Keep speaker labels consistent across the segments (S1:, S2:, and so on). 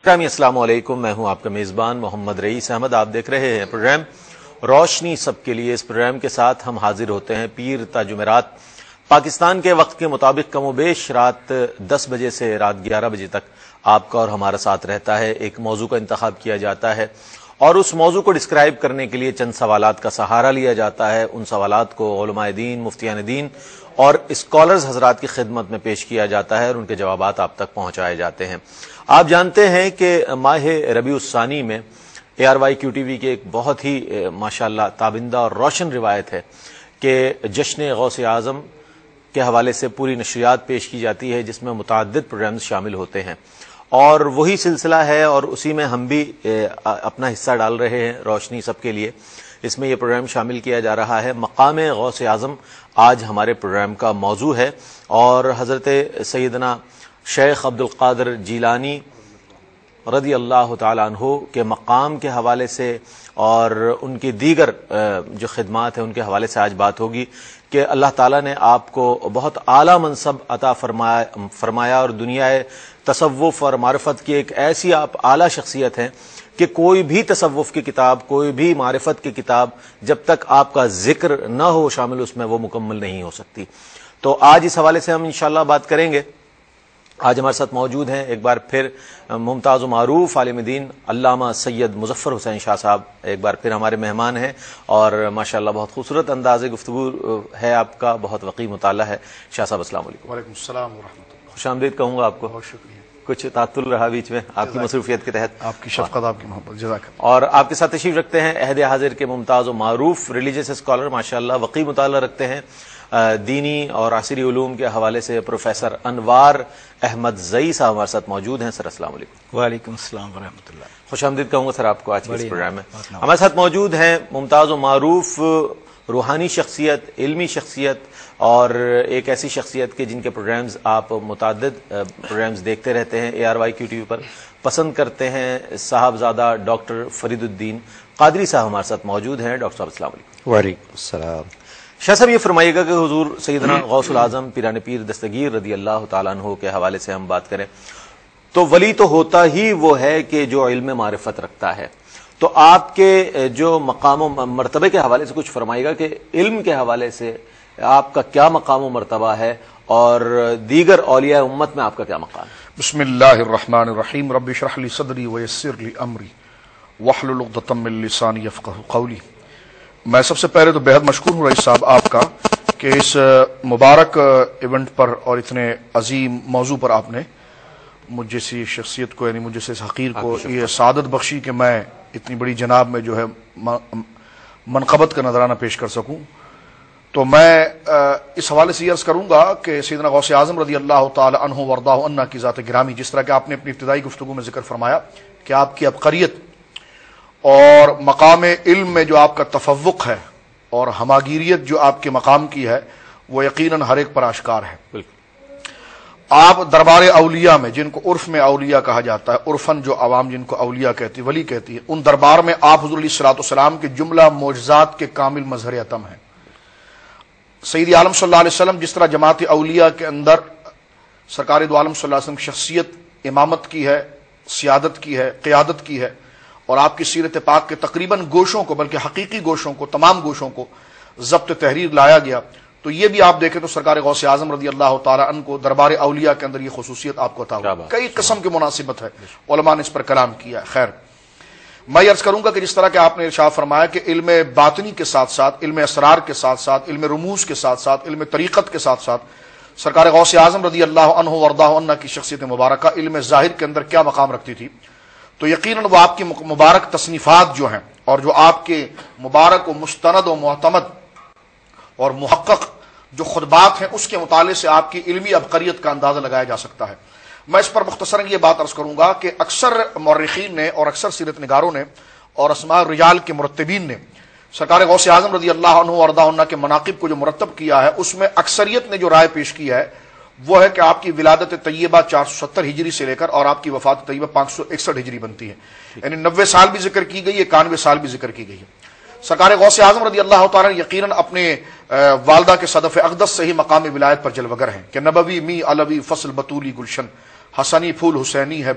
S1: السلام علیکم، میں ہوں آپ کا میزبان محمد رئیس احمد۔ آپ دیکھ رہے ہیں پروگرام روشنی سب کے لیے۔ اس پروگرام کے ساتھ ہم حاضر ہوتے ہیں پیر تا جمعرات پاکستان کے وقت کے مطابق کم و بیش رات 10 بجے سے رات 11 بجے تک آپ کا اور ہمارا ساتھ رہتا ہے۔ ایک موضوع کا انتخاب کیا جاتا ہے اور اس موضوع کو ڈسکرائب کرنے کے لیے چند سوالات کا سہارا لیا جاتا ہے۔ ان سوالات کو علماء دین، مفتیان دین اور اسکالرز حضرات کی خدمت میں پیش کیا جاتا ہے اور ان کے جوابات آپ تک پہنچائے جاتے ہیں۔ آپ جانتے ہیں کہ ماہ ربیع الثانی میں ARYQTV کی ایک بہت ہی ماشاءاللہ تابندہ اور روشن روایت ہے کہ جشن غوث اعظم کے حوالے سے پوری نشریات پیش کی جاتی ہے، جس میں متعدد پروگرامز شامل ہوتے ہیں، اور وہی سلسلہ ہے اور اسی میں ہم بھی اپنا حصہ ڈال رہے ہیں روشنی سب کے لیے۔ اس میں یہ پروگرام شامل کیا جا رہا ہے۔ مقام غوث اعظم آج ہمارے پروگرام کا موضوع ہے، اور حضرت سیدنا شیخ عبد القادر جیلانی رضی اللہ تعالیٰ عنہ کے مقام کے حوالے سے اور ان کی دیگر جو خدمات ہیں ان کے حوالے سے آج بات ہوگی کہ اللہ تعالیٰ نے آپ کو بہت اعلیٰ منصب عطا فرمایا اور دنیا تصوف اور معرفت کی ایک ایسی آپ اعلیٰ شخصیت ہیں کہ کوئی بھی تصوف کی کتاب، کوئی بھی معرفت کی کتاب جب تک آپ کا ذکر نہ ہو شامل اس میں، وہ مکمل نہیں ہو سکتی۔ تو آج اس حوالے سے ہم انشاءاللہ بات کریں گے۔ آج ہمارے ساتھ موجود ہیں ایک بار پھر ممتاز و معروف عالم دین علامہ سید مظفر حسین شاہ صاحب، ایک بار پھر ہمارے مہمان ہیں، اور ماشاءاللہ بہت خوبصورت انداز گفتگو ہے آپ کا، بہت وقیح مطالعہ ہے۔ شاہ صاحب السلام علیکم۔
S2: وعلیکم السلام ورحمۃ اللہ۔
S1: خوش آمدید کہوں گا آپ کو۔
S2: بہت شکریہ۔
S1: کچھ تعطل رہا بیچ میں آپ کی مصروفیت کے تحت،
S2: آپ کی شفقت، آپ کی محبت، جزاک اللہ۔
S1: اور آپ کے ساتھ تشریف رکھتے ہیں عہد حاضر کے ممتاز و معروف ریلیجیس اسکالر، ماشاءاللہ وقیح مطالعہ رکھتے ہیں، دینی اور عصری علوم کے حوالے سے پروفیسر انوار احمد زئی صاحب ہمارے ساتھ موجود ہیں۔ سر السلام علیکم۔
S3: وعلیکم السلام ورحمۃ اللہ۔
S1: خوش آمدید کہوں گا سر آپ کو آج کے اس پروگرام میں۔ ہمارے ساتھ موجود ہیں ممتاز و معروف روحانی شخصیت، علمی شخصیت، اور ایک ایسی شخصیت کے جن کے پروگرامز آپ متعدد پروگرامز دیکھتے رہتے ہیں ARYQTV پر، پسند کرتے ہیں۔ صاحبزادہ ڈاکٹر فرید الدین قادری صاحب ہمارے ساتھ موجود ہیں۔ ڈاکٹر صاحب السلام علیکم۔
S3: وعلیکم السلام۔
S1: شاہ صاحب یہ فرمائیے گا کہ حضور سیدنا غوث العظم پیران پیر دستگیر رضی اللہ تعالیٰ عنہ کے حوالے سے ہم بات کریں تو ولی تو ہوتا ہی وہ ہے کہ جو علم معرفت رکھتا ہے، تو آپ کے جو مقام و مرتبے کے حوالے سے کچھ فرمائیے گا کہ علم کے حوالے سے آپ کا کیا مقام و مرتبہ ہے اور دیگر اولیاء امت میں آپ کا کیا مقام ہے؟
S2: بسم اللہ الرحمن الرحیم۔ رب اشرح لی صدری ویسر لی امری واحلل عقدۃ من لسانی یفقہوا قولی۔ میں سب سے پہلے تو بہت مشکور ہوں رئیس صاحب آپ کا کہ اس مبارک ایونٹ پر اور اتنے عظیم موضوع پر آپ نے مجھ جیسی شخصیت کو، یعنی مجھ جیسے حقیر کو یہ سعادت بخشی کہ میں اتنی بڑی جناب میں جو ہے منقبت کا نذرانہ پیش کر سکوں۔ تو میں اس حوالے سے عرض کروں گا کہ سیدنا غوث اعظم رضی اللہ تعالی عنہ وارضاہ عنہ کی ذات گرامی، جس طرح کہ آپ نے اپنی ابتدائی گفتگو میں ذکر فرمایا کہ آپ کی عبقریت اور مقام علم میں جو آپ کا تفوق ہے اور ہماگیریت جو آپ کے مقام کی ہے، وہ یقیناً ہر ایک پر آشکار ہے۔ آپ دربار اولیاء میں، جن کو عرف میں اولیاء کہا جاتا ہے، عرفاً جو عوام جن کو اولیاء کہتی ہے، ولی کہتی ہے، ان دربار میں آپ حضور علیہ الصلوۃ والسلام کے جملہ معجزات کے کامل مظہر اتم ہیں۔ سید عالم صلی اللہ علیہ وسلم جس طرح جماعت اولیاء کے اندر سرکار دو عالم صلی اللہ علیہ وسلم کی شخصیت امامت کی ہے، سیادت کی ہے، قیادت کی ہے، اور آپ کی سیرت پاک کے تقریباً گوشوں کو، بلکہ حقیقی گوشوں کو، تمام گوشوں کو ضبط تحریر لایا گیا، تو یہ بھی آپ دیکھیں تو سرکار غوث اعظم رضی اللہ تعالیٰ عنہ کو دربار اولیاء کے اندر یہ خصوصیت آپ کو عطا ہوئی۔ کئی قسم کی مناسبت ہے، علماء نے اس پر کلام کیا ہے۔ خیر، میں عرض کروں گا کہ جس طرح کہ آپ نے ارشاد فرمایا کہ علم باطنی کے ساتھ ساتھ، علم اسرار کے ساتھ ساتھ، علم رموز کے ساتھ ساتھ، علم طریقت کے ساتھ ساتھ سرکار غوث اعظم رضی اللہ عنہ وارضاہ عنہ کی شخصیت مبارکہ علم ظاہر کے اندر کیا مقام رکھتی تھی، تو یقیناً وہ آپ کی مبارک تصنیفات جو ہیں اور جو آپ کے مبارک و مستند و معتمد اور محقق جو خطبات ہیں، اس کے مطالعے سے آپ کی علمی عبقریت کا اندازہ لگایا جا سکتا ہے۔ میں اس پر مختصراً یہ بات عرض کروں گا کہ اکثر مورخین نے اور اکثر سیرت نگاروں نے اور اسماء الرجال کے مرتبین نے سرکار غوث اعظم رضی اللہ عنہ وارضاہ عنہ کے مناقب کو جو مرتب کیا ہے، اس میں اکثریت نے جو رائے پیش کی ہے وہ ہے کہ آپ کی ولادت طیبہ 470 ہجری سے لے کر اور آپ کی وفات طیبہ 561 ہجری بنتی ہے، یعنی 90 سال بھی ذکر کی گئی ہے، 91 سال بھی ذکر کی گئی ہے۔ سرکار غوث اعظم رضی اللہ تعالیٰ یقیناً اپنے والدہ کے صدف اقدس سے ہی مقام ولایت پر جلوگر ہیں کہ نبوی می علوی فصل بطولی گلشن حسنی پھول حسینی ہے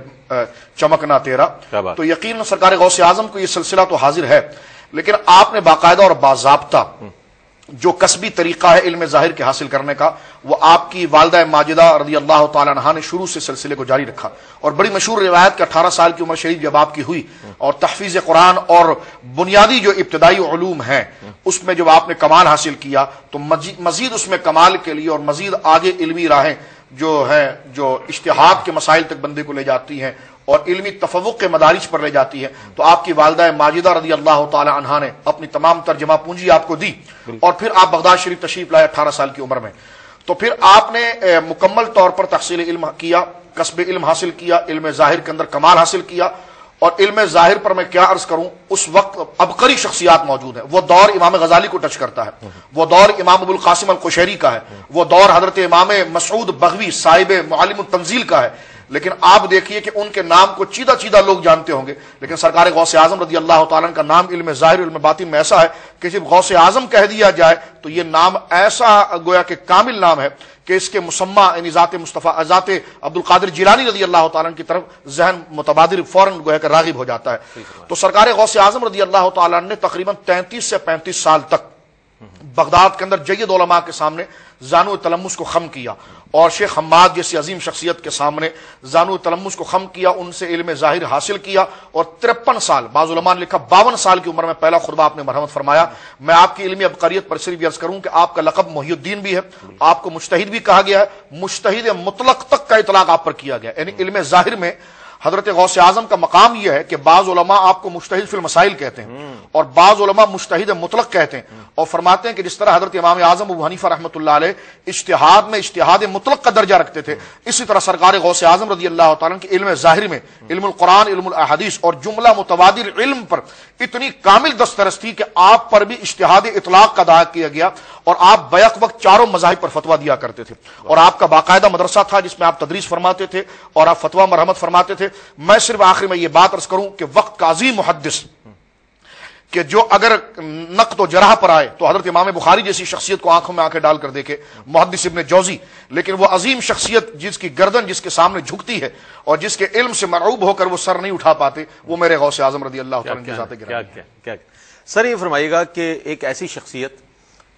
S2: چمکنا تیرا.
S1: کیا بات.
S2: تو یقیناً سرکار غوث اعظم کو یہ سلسلہ تو حاضر ہے، لیکن آپ نے باقاعدہ اور باضابطہ جو کسبی طریقہ ہے علم ظاہر کے حاصل کرنے کا، وہ آپ کی والدہ ماجدہ رضی اللہ تعالی عنہا نے شروع سے سلسلے کو جاری رکھا. اور بڑی مشہور روایت کہ 18 سال کی عمر شریف جب آپ کی ہوئی اور تحفیظ قرآن اور بنیادی جو ابتدائی علوم ہیں اس میں جب آپ نے کمال حاصل کیا تو مزید اس میں کمال کے لیے اور مزید آگے علمی راہیں جو ہیں جو اجتہاد کے مسائل تک بندے کو لے جاتی ہیں اور علمی تفوق کے مدارج پر لے جاتی ہے، تو آپ کی والدہ ماجدہ رضی اللہ تعالی عنہا نے اپنی تمام ترجمہ پونجی آپ کو دی اور پھر آپ بغداد شریف تشریف لائے 18 سال کی عمر میں. تو پھر آپ نے مکمل طور پر تحصیل علم کیا، کسب علم حاصل کیا، علم ظاہر کے اندر کمال حاصل کیا. اور علم ظاہر پر میں کیا عرض کروں، اس وقت عبقری شخصیات موجود ہیں. وہ دور امام غزالی کو ٹچ کرتا ہے، وہ دور امام ابو القاسم القشیری کا ہے، وہ دور حضرت امام مسعود بغوی صاحب معالم التنزیل کا ہے. لیکن آپ دیکھیے کہ ان کے نام کو چیدہ چیدہ لوگ جانتے ہوں گے، لیکن سرکار غوث اعظم رضی اللہ تعالیٰ کا نام علم ظاہر علم باطن میں ایسا ہے کہ جب غوث اعظم کہہ دیا جائے تو یہ نام ایسا گویا کہ کامل نام ہے کہ اس کے مسمى یعنی ذات مصطفیٰ ذات عبد القادر جیلانی رضی اللہ تعالیٰ کی طرف ذہن متبادر فوراً گویا کہ راغب ہو جاتا ہے. تو سرکار غوث اعظم رضی اللہ تعالیٰ نے تقریباً 33 سے 35 سال تک بغداد کے اندر جید علماء کے سامنے زانو تلمس کو خم کیا اور شیخ حماد جیسی عظیم شخصیت کے سامنے زانو تلمس کو خم کیا، ان سے علم ظاہر حاصل کیا. اور 53 سال، بعض علماء نے لکھا 52 سال کی عمر میں پہلا خطبہ آپ نے مرحمت فرمایا. میں آپ کی علمی عبقریت پر صرف عرض کروں کہ آپ کا لقب محی الدین بھی ہے، آپ کو مجتہد بھی کہا گیا ہے، مجتہد مطلق تک کا اطلاق آپ پر کیا گیا. یعنی علم ظاہر میں حضرت غوث اعظم کا مقام یہ ہے کہ بعض علماء آپ کو مجتہد فی المسائل کہتے ہیں اور بعض علماء مجتہد مطلق کہتے ہیں، اور فرماتے ہیں کہ جس طرح حضرت امام اعظم ابو حنیفہ رحمۃ اللہ علیہ اجتہاد میں اجتہاد مطلق کا درجہ رکھتے تھے، اسی طرح سرکار غوث اعظم رضی اللہ تعالیٰ کی علم ظاہر میں علم القرآن، علم الاحادیث اور جملہ متبادر علم پر اتنی کامل دسترس تھی کہ آپ پر بھی اجتہاد اطلاق کا دعویٰ کیا گیا اور آپ بیک وقت چاروں مذاہب پر فتویٰ دیا کرتے تھے. اور آپ کا باقاعدہ مدرسہ تھا جس میں آپ تدریس فرماتے تھے اور آپ فتویٰ مرحمت فرماتے تھے. میں صرف آخر میں یہ بات عرض کروں کہ وقت کا عظیم محدث کہ جو اگر نقد و جرح پر آئے تو حضرت امام بخاری جیسی شخصیت کو آنکھوں میں آنکھیں ڈال کر دیکھے، محدث ابن جوزی، لیکن وہ عظیم شخصیت جس کی گردن جس کے سامنے جھکتی ہے اور جس کے علم سے مرعوب ہو کر وہ سر نہیں اٹھا پاتے، وہ میرے غوث اعظم رضی اللہ تعالیٰ کی ذات گرامی.
S1: کیا سر یہ فرمائیے گا کہ ایک ایسی شخصیت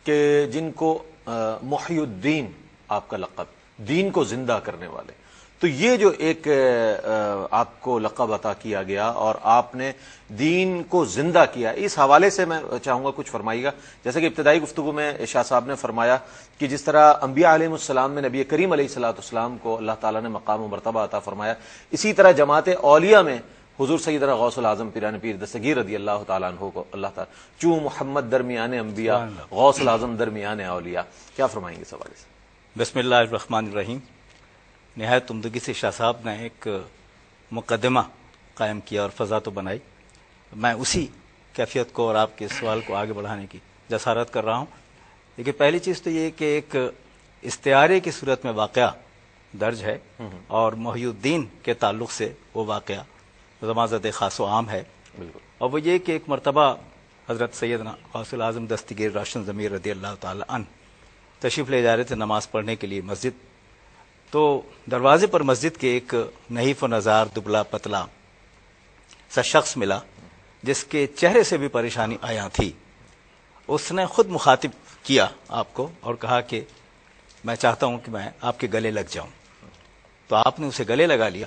S1: کہ جن کو محی الدین آپ کا لقب، دین کو زندہ کرنے والے، تو یہ جو ایک آپ کو لقب عطا کیا گیا اور آپ نے دین کو زندہ کیا، اس حوالے سے میں چاہوں گا کچھ فرمائیے گا. جیسے کہ ابتدائی گفتگو میں شاہ صاحب نے فرمایا کہ جس طرح انبیاء علیہ السلام میں نبی کریم علیہ السلام کو اللہ تعالیٰ نے مقام و مرتبہ عطا فرمایا، اسی طرح جماعت اولیاء میں حضور سیدنا غوث العظم پیران پیر دستگیر رضی اللہ تعالیٰ عنہ کو اللہ تعالیٰ چوں محمد درمیان انبیاء غوث العظم درمیان اولیاء، کیا فرمائیں گے اس حوالے سے؟
S3: بسم اللہ الرحمن الرحیم. نہایت عمدگی سے شاہ صاحب نے ایک مقدمہ قائم کیا اور فضا تو بنائی. میں اسی کیفیت کو اور آپ کے سوال کو آگے بڑھانے کی جسارت کر رہا ہوں. لیکن پہلی چیز تو یہ کہ ایک استعارے کی صورت میں واقعہ درج ہے اور محی الدین کے تعلق سے وہ واقعہ زمازد خاص و عام ہے. اور وہ یہ کہ ایک مرتبہ حضرت سیدنا غوث العظم دستگیر روشن ضمیر رضی اللہ تعالی عنہ تشریف لے جا رہے تھے نماز پڑھنے کے لیے مسجد. تو دروازے پر مسجد کے ایک نحیف و نزار دبلا پتلا سا شخص ملا جس کے چہرے سے بھی پریشانی آیا تھی. اس نے خود مخاطب کیا آپ کو اور کہا کہ میں چاہتا ہوں کہ میں آپ کے گلے لگ جاؤں. تو آپ نے اسے گلے لگا لیا.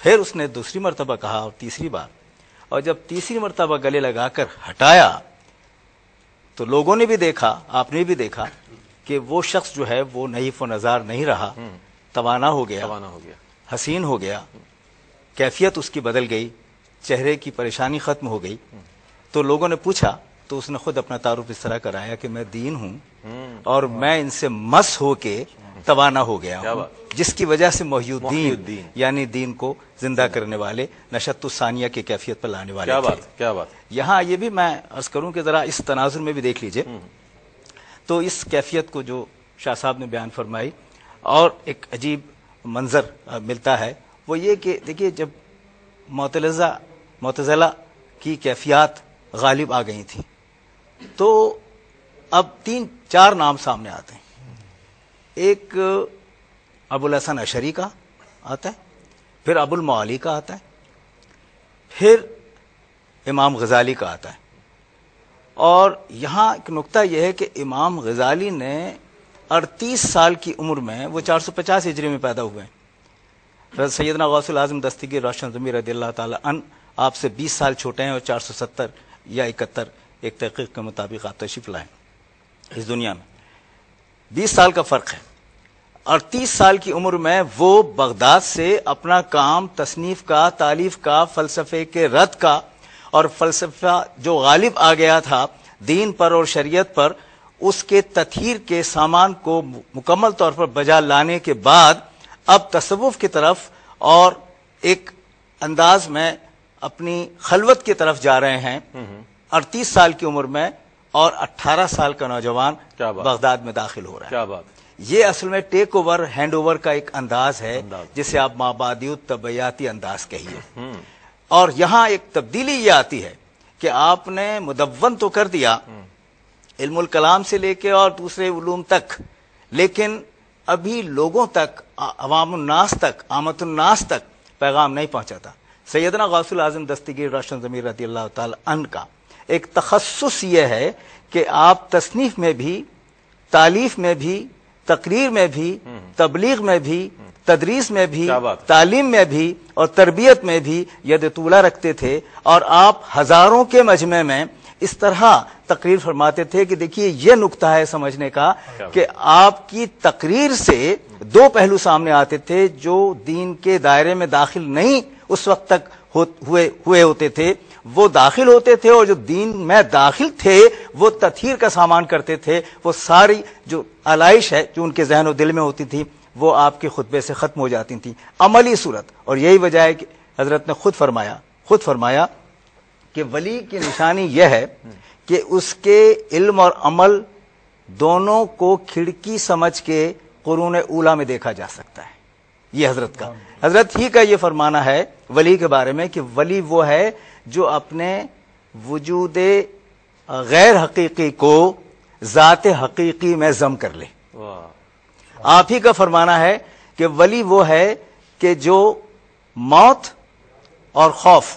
S3: پھر اس نے دوسری مرتبہ کہا اور تیسری بار، اور جب تیسری مرتبہ گلے لگا کر ہٹایا تو لوگوں نے بھی دیکھا، آپ نے بھی دیکھا کہ وہ شخص جو ہے وہ نحیف و نزار نہیں رہا، توانا ہو گیا، حسین ہو گیا، کیفیت اس کی بدل گئی، چہرے کی پریشانی ختم ہو گئی. تو لوگوں نے پوچھا تو اس نے خود اپنا تعارف اس طرح کرایا کہ میں دین ہوں اور میں ان سے مس ہو کے توانا ہو گیا ہوں، جس کی وجہ سے محی الدین یعنی دین کو زندہ کرنے والے نشأت الثانیہ کی کیفیت پر لانے والے.
S1: کیا بات.
S3: یہاں یہ بھی میں عرض کروں کہ ذرا اس تناظر میں بھی دیکھ لیجئے تو اس کیفیت کو جو شاہ صاحب نے بیان فرمائی اور ایک عجیب منظر ملتا ہے وہ یہ کہ دیکھیے جب معتزلہ کی کیفیات غالب آ گئی تھیں تو اب 3-4 نام سامنے آتے ہیں. ایک ابو الحسن اشعری کا آتا ہے پھر ابو المعالی کا آتا ہے، پھر امام غزالی کا آتا ہے. اور یہاں ایک نقطہ یہ ہے کہ امام غزالی نے 38 سال کی عمر میں، وہ 450 ہجری میں پیدا ہوئے ہیں. سیدنا غوث الاعظم دستگیر روشن ضمیر رضی اللہ تعالی عنہ آپ سے 20 سال چھوٹے ہیں، اور 470 یا 71 ایک تحقیق کے مطابق آپ تشریف لائیں اس دنیا میں. 20 سال کا فرق ہے. 38 سال کی عمر میں وہ بغداد سے اپنا کام تصنیف کا، تالیف کا، فلسفے کے رد کا، اور فلسفہ جو غالب آ گیا تھا دین پر اور شریعت پر، اس کے تطہیر کے سامان کو مکمل طور پر بجا لانے کے بعد اب تصوف کی طرف اور ایک انداز میں اپنی خلوت کی طرف جا رہے ہیں. 38 سال کی عمر میں اور 18 سال کا نوجوان بغداد میں داخل ہو رہا ہے.
S1: کیا بات.
S3: یہ اصل میں ٹیک اوور، ہینڈ اوور کا ایک انداز ہے جسے آپ مابعدیت طبیعیاتی انداز کہیے. اور یہاں ایک تبدیلی یہ آتی ہے کہ آپ نے مدون تو کر دیا علم الکلام سے لے کے اور دوسرے علوم تک، لیکن ابھی لوگوں تک، عوام الناس تک، عامت الناس تک پیغام نہیں پہنچا تھا. سیدنا غوث الاعظم دستگیر روشن ضمیر رضی اللہ تعالی عنہ کا ایک تخصص یہ ہے کہ آپ تصنیف میں بھی، تالیف میں بھی، تقریر میں بھی، تبلیغ میں بھی، تدریس میں بھی، تعلیم میں بھی اور تربیت میں بھی ید طولہ رکھتے تھے. اور آپ ہزاروں کے مجمع میں اس طرح تقریر فرماتے تھے کہ دیکھیے یہ نقطہ ہے سمجھنے کا کہ آپ کی تقریر سے دو پہلو سامنے آتے تھے جو دین کے دائرے میں داخل نہیں اس وقت تک ہوئے ہوتے تھے، وہ داخل ہوتے تھے، اور جو دین میں داخل تھے وہ تطہیر کا سامان کرتے تھے. وہ ساری جو علائش ہے جو ان کے ذہن و دل میں ہوتی تھی وہ آپ کے خطبے سے ختم ہو جاتی تھیں عملی صورت. اور یہی وجہ ہے کہ حضرت نے خود فرمایا کہ ولی کی نشانی یہ ہے کہ اس کے علم اور عمل دونوں کو کھڑکی سمجھ کے قرون اولیٰ میں دیکھا جا سکتا ہے. یہ حضرت ہی کا یہ فرمانا ہے ولی کے بارے میں کہ ولی وہ ہے جو اپنے وجود غیر حقیقی کو ذات حقیقی میں ضم کر لے. آپ ہی کا فرمانا ہے کہ ولی وہ ہے کہ جو موت اور خوف،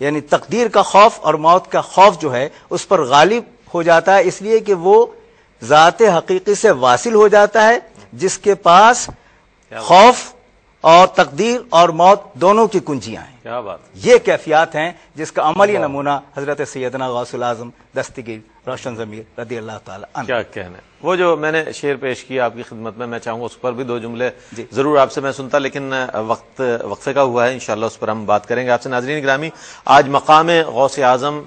S3: یعنی تقدیر کا خوف اور موت کا خوف جو ہے اس پر غالب ہو جاتا ہے، اس لیے کہ وہ ذات حقیقی سے واصل ہو جاتا ہے جس کے پاس خوف اور تقدیر اور موت دونوں کی کنجیاں ہیں.
S1: کیا بات.
S3: یہ کیفیات ہیں جس کا عملی نمونہ حضرت سیدنا غوث الاعظم دستگیر روشن ضمیر رضی اللہ تعالی عنہ.
S1: کیا کہنا ہے. وہ جو میں نے شعر پیش کیا آپ کی خدمت میں چاہوں گا اس پر بھی دو جملے ضرور آپ سے میں سنتا، لیکن وقت وقفے کا ہوا ہے، انشاءاللہ اس پر ہم بات کریں گے آپ سے. ناظرین گرامی، آج مقام غوث اعظم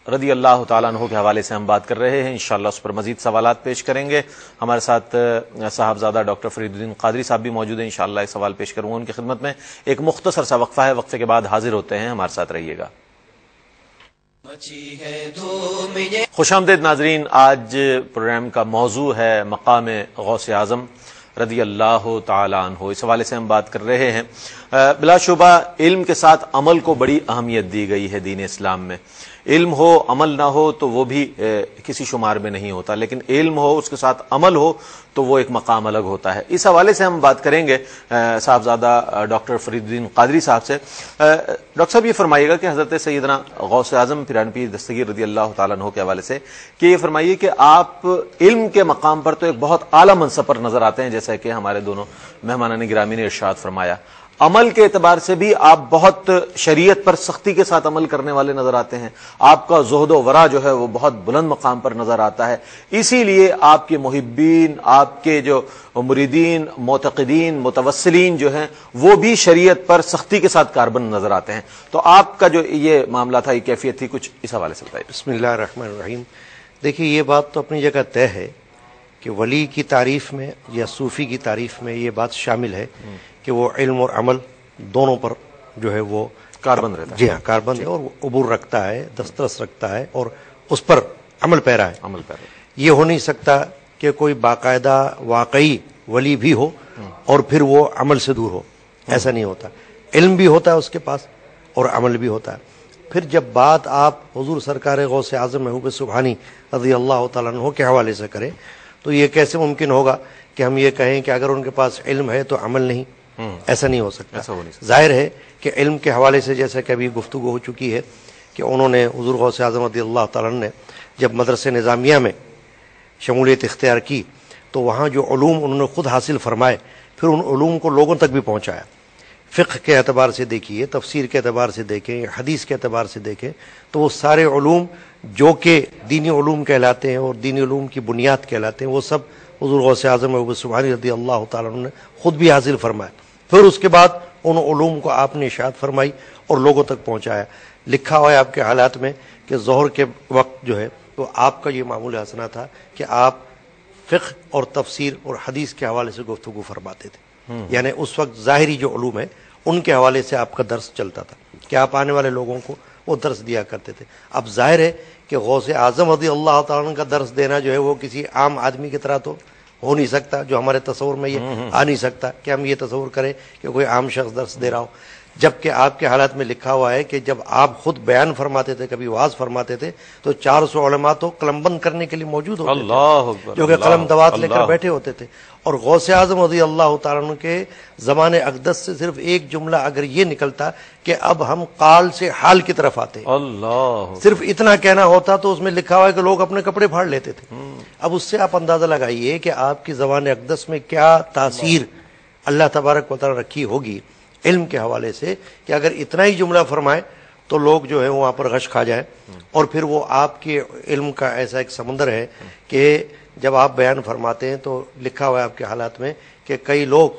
S1: رضی اللہ تعالیٰ عنہ کے حوالے سے ہم بات کر رہے ہیں. انشاءاللہ اس پر مزید سوالات پیش کریں گے. ہمارے ساتھ صاحبزادہ ڈاکٹر فرید الدین قادری صاحب بھی موجود ہیں، انشاءاللہ ایک سوال پیش کروں گا ان کی خدمت میں. ایک مختصر سا وقفہ ہے، وقفے کے بعد حاضر ہوتے ہیں، ہمارے ساتھ رہیے گا. خوش آمدید ناظرین. آج پروگرام کا موضوع ہے مقام غوث اعظم رضی اللہ تعالی عنہ. اس حوالے سے ہم بات کر رہے ہیں. بلا شبہ علم کے ساتھ عمل کو بڑی اہمیت دی گئی ہے دین اسلام میں. علم ہو عمل نہ ہو تو وہ بھی کسی شمار میں نہیں ہوتا، لیکن علم ہو اس کے ساتھ عمل ہو تو وہ ایک مقام الگ ہوتا ہے. اس حوالے سے ہم بات کریں گے صاحبزادہ ڈاکٹر فرید الدین قادری صاحب سے. ڈاکٹر صاحب یہ فرمائیے گا کہ حضرت سیدنا غوث اعظم پیران پیر دستگیر رضی اللہ تعالیٰ عنہ کے حوالے سے کہ یہ فرمائیے کہ آپ علم کے مقام پر تو ایک بہت اعلیٰ منصب پر نظر آتے ہیں، جیسا کہ ہمارے دونوں مہمانان گرامی نے ارشاد فرمایا. عمل کے اعتبار سے بھی آپ بہت شریعت پر سختی کے ساتھ عمل کرنے والے نظر آتے ہیں. آپ کا زہد و ورع جو ہے وہ بہت بلند مقام پر نظر آتا ہے. اسی لیے آپ کے محبین، آپ کے جو مریدین، معتقدین، متوسلین جو ہیں وہ بھی شریعت پر سختی کے ساتھ کاربند نظر آتے ہیں. تو آپ کا جو یہ معاملہ تھا، یہ کیفیت تھی، کچھ اس حوالے سے بتائیے.
S4: بسم اللہ الرحمن الرحیم. دیکھیے یہ بات تو اپنی جگہ طے ہے کہ ولی کی تعریف میں یا صوفی کی تعریف میں یہ بات شامل ہے کہ وہ علم اور عمل دونوں پر جو ہے وہ
S1: کاربند رہتا ہے.
S4: جی ہاں، کاربند ہے اور وہ عبور رکھتا ہے، دسترس رکھتا ہے اور اس پر عمل پیرا ہے. یہ ہو نہیں سکتا کہ کوئی باقاعدہ واقعی ولی بھی ہو اور پھر وہ عمل سے دور ہو. ایسا نہیں ہوتا. علم بھی ہوتا ہے اس کے پاس اور عمل بھی ہوتا ہے. پھر جب بات آپ حضور سرکار غوث اعظم محبوب سبحانی رضی اللہ تعالیٰ عنہ کے حوالے سے کریں تو یہ کیسے ممکن ہوگا کہ ہم یہ کہیں کہ اگر ان کے پاس علم ہے تو عمل نہیں، ایسا نہیں ہو سکتا.
S1: ایسا ہو نہیں سکتا.
S4: ظاہر ہے کہ علم کے حوالے سے جیسا کہ ابھی گفتگو ہو چکی ہے کہ انہوں نے حضور غوث اعظم رضی اللہ تعالیٰ نے جب مدرسہ نظامیہ میں شمولیت اختیار کی تو وہاں جو علوم انہوں نے خود حاصل فرمائے پھر ان علوم کو لوگوں تک بھی پہنچایا. فقہ کے اعتبار سے دیکھیے، تفسیر کے اعتبار سے دیکھیں، حدیث کے اعتبار سے دیکھیں تو وہ سارے علوم جو کہ دینی علوم کہلاتے ہیں اور دینی علوم کی بنیاد کہلاتے ہیں وہ سب حضور غوث اعظم ابو سبحانی رضی اللہ تعالیٰ عنہ نے خود بھی حاصل فرمائے. پھر اس کے بعد ان علوم کو آپ نے اشاعت فرمائی اور لوگوں تک پہنچایا. لکھا ہوا ہے آپ کے حالات میں کہ ظہر کے وقت جو ہے تو آپ کا یہ معمول حسنہ تھا کہ آپ فقہ اور تفسیر اور حدیث کے حوالے سے گفتگو فرماتے تھے. یعنی اس وقت ظاہری جو علوم ہے ان کے حوالے سے آپ کا درس چلتا تھا کہ آپ آنے والے لوگوں کو وہ درس دیا کرتے تھے. اب ظاہر ہے کہ غوث اعظم رضی اللہ تعالیٰ عنہ کا درس دینا جو ہے وہ کسی عام آدمی کی طرح تو ہو نہیں سکتا، جو ہمارے تصور میں یہ آ نہیں سکتا کہ ہم یہ تصور کریں کہ کوئی عام شخص درس دے رہا ہو. جبکہ آپ کے حالات میں لکھا ہوا ہے کہ جب آپ خود بیان فرماتے تھے، کبھی واعظ فرماتے تھے تو 400 علماء تو قلم بند کرنے کے لیے موجود ہوتے تھے،
S1: اللہ اکبر،
S4: جو کہ قلم دوات لے کر بیٹھے ہوتے تھے. اور غوث اعظم رضی اللہ تعالیٰ عنہ کے زمان اقدس سے صرف ایک جملہ اگر یہ نکلتا کہ اب ہم قال سے حال کی طرف آتے،
S1: اللہ،
S4: صرف اتنا کہنا ہوتا تو اس میں لکھا ہوا ہے کہ لوگ اپنے کپڑے پھاڑ لیتے تھے. اب اس سے آپ اندازہ لگائیے کہ آپ کی زبان اقدس میں کیا تاثیر اللہ تبارک و تعالیٰ رکھی ہوگی علم کے حوالے سے کہ اگر اتنا ہی جملہ فرمائے تو لوگ جو ہے وہاں پر غش کھا جائیں. اور پھر وہ آپ کے علم کا ایسا ایک سمندر ہے کہ جب آپ بیان فرماتے ہیں تو لکھا ہوا ہے آپ کے حالات میں کہ کئی لوگ،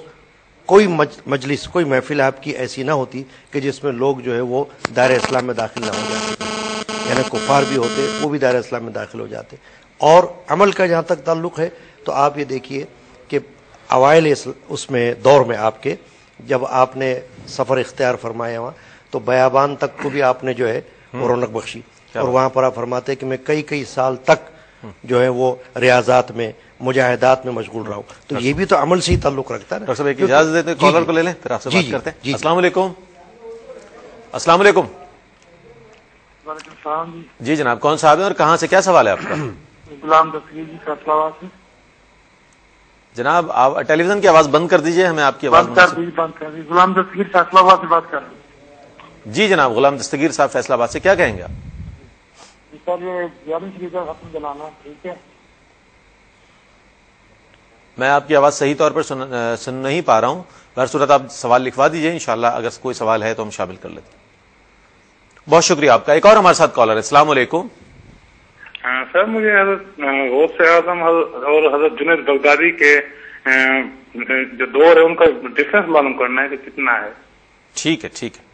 S4: کوئی مجلس، کوئی محفل آپ کی ایسی نہ ہوتی کہ جس میں لوگ جو ہے وہ دائرہ اسلام میں داخل نہ ہو جاتے، یعنی کفار بھی ہوتے وہ بھی دائرہ اسلام میں داخل ہو جاتے. اور عمل کا جہاں تک تعلق ہے تو آپ یہ دیکھیے کہ اوائل اس میں دور میں آپ کے جب آپ نے سفر اختیار فرمایا وہاں تو بیابان تک کو بھی آپ نے جو ہے رونق بخشی. اور وہاں پر آپ فرماتے کہ میں کئی سال تک جو ہے وہ ریاضات میں، مجاہدات میں مشغول رہا ہوں. تو یہ بھی تو عمل سے ہی تعلق رکھتا ہے نا.
S1: ڈاکٹر صاحب ایک اجازت دیتے کالر کو لے لیں پھر آپ سے بات کرتے ہیں. السلام علیکم. السلام علیکم.
S5: وعلیکم السلام.
S1: جی جناب، کون صاحب ہیں اور کہاں سے، کیا سوال ہے آپ کا؟
S5: غلام دستگیر جی، فیصلہ آباد سے.
S1: جناب آپ ٹیلی ویژن کی آواز بند کر دیجئے، ہمیں آپ کی آواز
S5: بند کر دیجیے. غلام دستگیر فیصلہ آباد سے بات کر رہے ہیں.
S1: جی جناب، غلام دستگیر صاحب فیصلہ آباد سے، کیا کہیں گے آپ؟
S5: سر یہ 11 شریف کا ختم جلانا ٹھیک ہے؟
S1: میں آپ کی آواز صحیح طور پر سن نہیں پا رہا ہوں. بہر صورت آپ سوال لکھوا دیجئے، انشاءاللہ اگر کوئی سوال ہے تو ہم شامل کر لیتے ہیں. بہت شکریہ آپ کا. ایک اور ہمارے ساتھ کالر ہے. السلام علیکم.
S6: سر مجھے حضرت غوث اعظم اور حضرت جنید بغدادی کے جو دور ہے ان کا ڈفرینس معلوم کرنا ہے کہ کتنا ہے.
S1: ٹھیک ہے، ٹھیک ہے،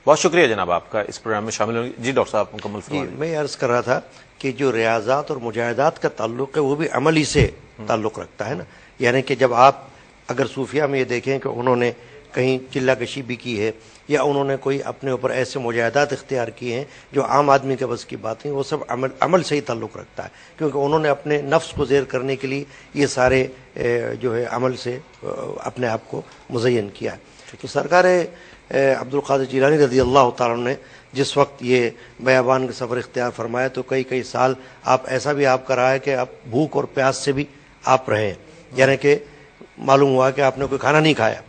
S1: بہت شکریہ جناب آپ کا اس پروگرام میں شامل ہونے. جی ڈاکٹر صاحب مکمل فرمائیں.
S4: میں عرض کر رہا تھا کہ جو ریاضات اور مجاہدات کا تعلق ہے وہ بھی عملی سے تعلق رکھتا ہے نا. یعنی کہ جب آپ اگر صوفیہ میں یہ دیکھیں کہ انہوں نے کہیں چلہ کشی بھی کی ہے یا انہوں نے کوئی اپنے اوپر ایسے مجاہدات اختیار کیے ہیں جو عام آدمی کے بس کی بات نہیں، وہ سب عمل سے ہی تعلق رکھتا ہے، کیونکہ انہوں نے اپنے نفس کو زیر کرنے کے لیے یہ سارے جو ہے عمل سے اپنے آپ کو مزین کیا ہے. تو سرکار عبد القادر جیلانی رضی اللہ تعالیٰ نے جس وقت یہ بیابان کا سفر اختیار فرمایا تو کئی سال آپ ایسا بھی آپ کا رہا ہے کہ آپ بھوک اور پیاس سے بھی آپ رہے ہیں. یعنی کہ معلوم ہوا کہ آپ نے کوئی کھانا نہیں کھایا،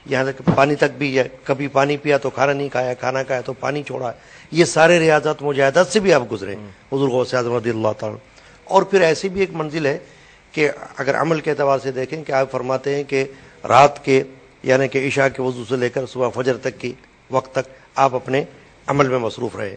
S4: یہاں تک پانی تک بھی، کبھی پانی پیا تو کھانا نہیں کھایا، کھانا کھایا تو پانی چھوڑا. یہ سارے ریاضات مجاہدات سے بھی آپ گزرے حضور غوث اعظم رضی اللہ تعالیٰ. اور پھر ایسی بھی ایک منزل ہے کہ اگر عمل کے اعتبار سے دیکھیں کہ آپ فرماتے ہیں کہ رات کے یعنی کہ عشاء کے وضو سے لے کر صبح فجر تک کی وقت تک آپ اپنے عمل میں مصروف رہے،